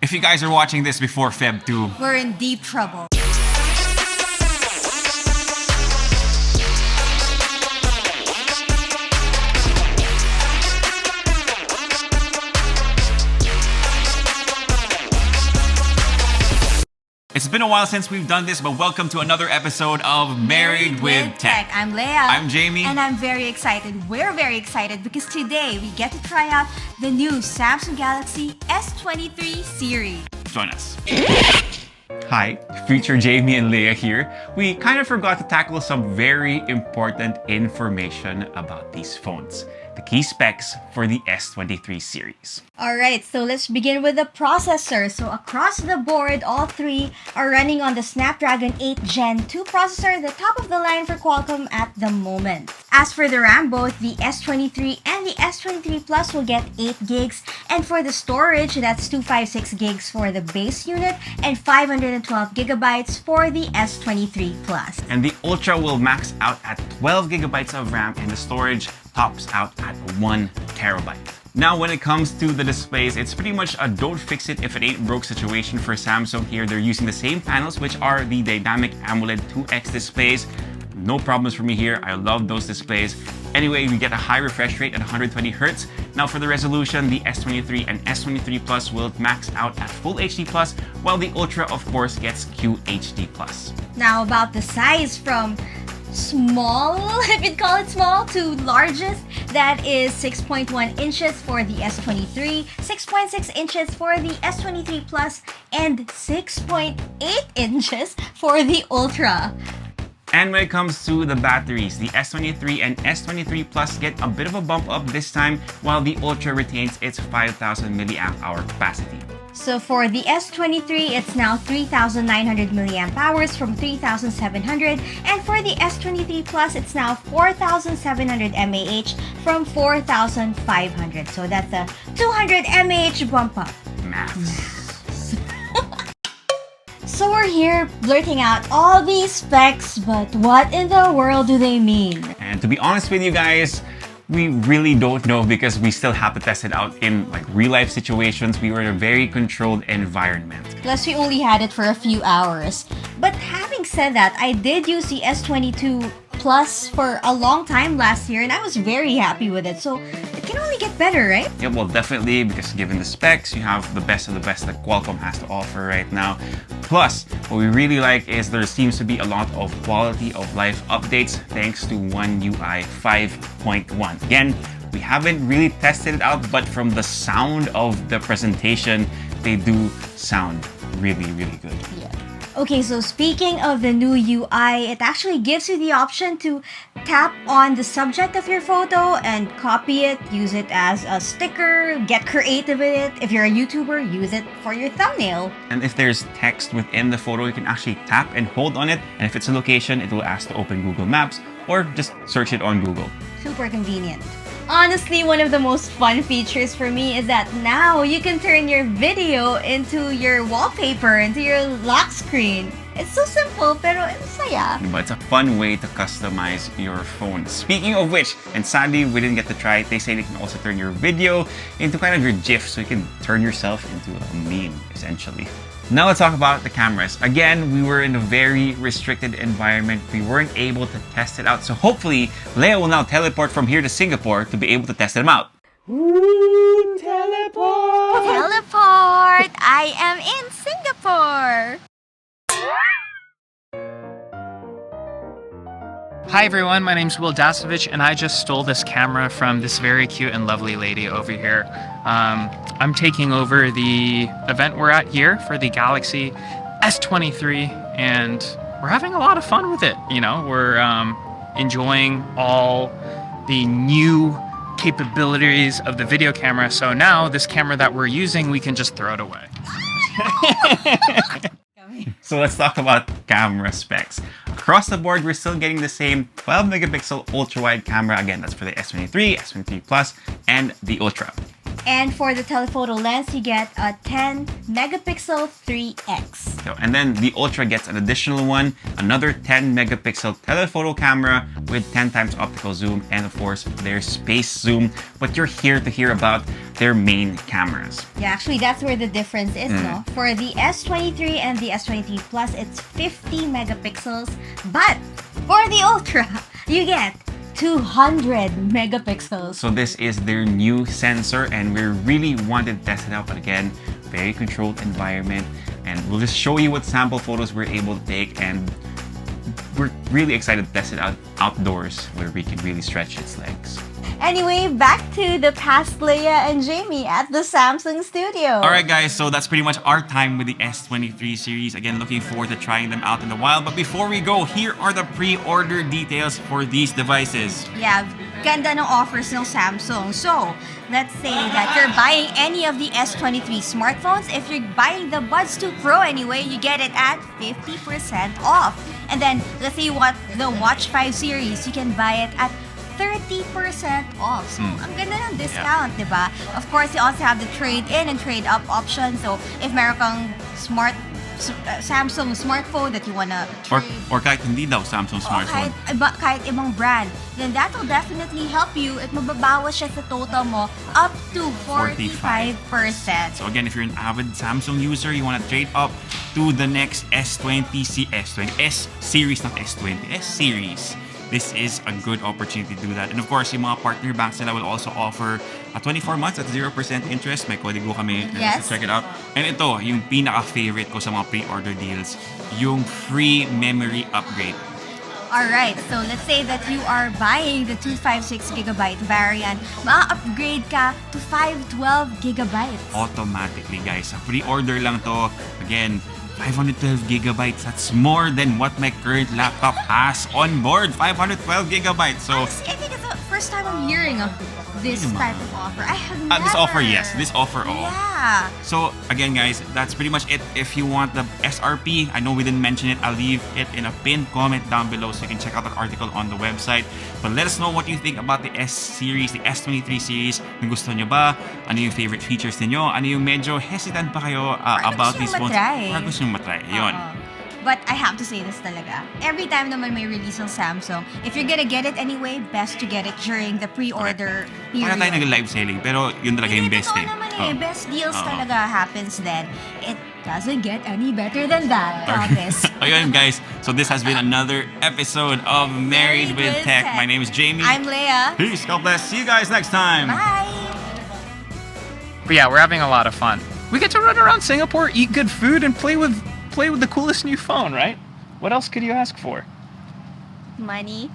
If you guys are watching this before Feb 2, we're in deep trouble. It's been a while since we've done this, but welcome to another episode of Married with Tech. I'm Leia. I'm Jamie. And I'm very excited. We're very excited because today we get to try out the new Samsung Galaxy S23 series. Join us. Hi, future Jamie and Leia here. We kind of forgot to tackle some very important information about these phones. The key specs for the S23 series. Alright, so let's begin with the processor. So across the board, all three are running on the Snapdragon 8 Gen 2 processor, the top of the line for Qualcomm at the moment. As for the RAM, both the S23 and the S23 Plus will get 8 gigs. And for the storage, that's 256 gigs for the base unit and 512 gigabytes for the S23 Plus. And the Ultra will max out at 12 gigabytes of RAM and the storage tops out at 1 terabyte. Now, when it comes to the displays, it's pretty much a don't fix it if it ain't broke situation for Samsung here. They're using the same panels, which are the dynamic AMOLED 2X displays. No problems for me here. I love those displays. Anyway, we get a high refresh rate at 120 Hz. Now for the resolution, the S23 and S23 Plus will max out at Full HD+, while the Ultra, of course, gets QHD+. Now about the size, from small, if you'd call it small, to largest, that is 6.1 inches for the S23, 6.6 inches for the S23 Plus, and 6.8 inches for the Ultra. And when it comes to the batteries, the S23 and S23 Plus get a bit of a bump up this time, while the Ultra retains its 5,000 mAh capacity. So for the S23, it's now 3,900 mAh from 3,700, and for the S23 Plus, it's now 4,700 mAh from 4,500. So that's a 200 mAh bump up. Maths. So we're here blurting out all these specs, but what in the world do they mean? And to be honest with you guys, we really don't know because we still have to test it out in real life situations. We were in a very controlled environment. Plus, we only had it for a few hours. But having said that, I did use the S22 Plus for a long time last year and I was very happy with it. So it can only get better, right? Yeah, well, definitely, because given the specs, you have the best of the best that Qualcomm has to offer right now. Plus, what we really like is there seems to be a lot of quality of life updates thanks to One UI 5.1. Again, we haven't really tested it out, but from the sound of the presentation, they do sound really, really good. Yeah. Okay, so speaking of the new UI, it actually gives you the option to tap on the subject of your photo and copy it, use it as a sticker, get creative with it. If you're a YouTuber, use it for your thumbnail. And if there's text within the photo, you can actually tap and hold on it. And if it's a location, it will ask to open Google Maps or just search it on Google. Super convenient. Honestly, one of the most fun features for me is that now you can turn your video into your wallpaper, into your lock screen. It's so simple, pero it's saya. But it's a fun way to customize your phone. Speaking of which, and sadly we didn't get to try it, they say they can also turn your video into kind of your GIF, so you can turn yourself into a meme, essentially. Now let's talk about the cameras. Again, we were in a very restricted environment. We weren't able to test it out. So hopefully, Leia will now teleport from here to Singapore to be able to test them out. Ooh, teleport! Teleport! I am in Singapore! Hi everyone, my name's Will Dasovich and I just stole this camera from this very cute and lovely lady over here. I'm taking over the event we're at here for the Galaxy S23 and we're having a lot of fun with it. You know, we're enjoying all the new capabilities of the video camera. So now this camera that we're using, we can just throw it away. So let's talk about camera specs. Across the board, we're still getting the same 12 megapixel ultra wide camera. Again, that's for the S23, S23 Plus, and the Ultra. And for the telephoto lens, you get a 10 megapixel 3x. So, and then the Ultra gets an additional one, another 10 megapixel telephoto camera with 10 times optical zoom, and of course their space zoom. But you're here to hear about their main cameras. Yeah, actually that's where the difference is, no? For the S23 and the S23 Plus, it's 50 megapixels. But for the Ultra, you get 200 megapixels. So this is their new sensor, and we really wanted to test it out, but again, very controlled environment, and we'll just show you what sample photos we're able to take, and we're really excited to test it out outdoors where we can really stretch its legs. Anyway, back to the past Leia and Jamie at the Samsung studio. Alright guys, so that's pretty much our time with the S23 series. Again, looking forward to trying them out in the wild. But before we go, here are the pre-order details for these devices. Yeah, ganda ng offers ng Samsung. So, let's say that you're buying any of the S23 smartphones. If you're buying the Buds 2 Pro anyway, you get it at 50% off. And then, let's say you want the Watch 5 series, you can buy it at 30% off. So, ang ganda ng discount, di ba? Of course, you also have the trade-in and trade-up option. So, if meron kang Samsung smartphone that you wanna trade, Or kahit hindi daw Samsung smartphone. kahit ibang brand, then that will definitely help you at mababawas siya sa total mo up to 45%. So again, if you're an avid Samsung user, you want to trade up to the next S20 S series, not S20, S series. This is a good opportunity to do that. And of course, yung mga partner banks nila will also offer 24 months at 0% interest. May kodigo kami. Yes. So check it out. And ito, yung pinaka-favorite ko sa mga pre-order deals, yung free memory upgrade. Alright, so let's say that you are buying the 256GB variant, ma-upgrade ka to 512GB. Automatically, guys. Sa pre-order lang to. Again, 512GB. That's more than what my current laptop has on board. 512GB. So, I think it's the first time I'm hearing of this type of offer. I have never. this offer, yes. This offer, oh. Yeah. So, again, guys, that's pretty much it. If you want the SRP, I know we didn't mention it. I'll leave it in a pinned comment down below so you can check out that article on the website. But let us know what you think about the S series, the S23 series. Kung gusto nyo ba? Ano yung favorite features ninyo? Ano yung medyo hesitant pa kayo about these phones? Or gusto nyo matry? Yun. But I have to say this talaga. Every time naman may release ng Samsung, if you're gonna get it anyway, best to get it during the pre-order period. Wala tayo nag-live selling, pero yun talaga yung best Totoo eh. naman eh. Best deals talaga happens then. It doesn't get any better than that, promise. Ayun guys, so this has been another episode of Married with Tech. My name is Jamie. I'm Leia. Peace, God bless. See you guys next time. Bye! But yeah, we're having a lot of fun. We get to run around Singapore, eat good food, and play with the coolest new phone, right? What else could you ask for? Money.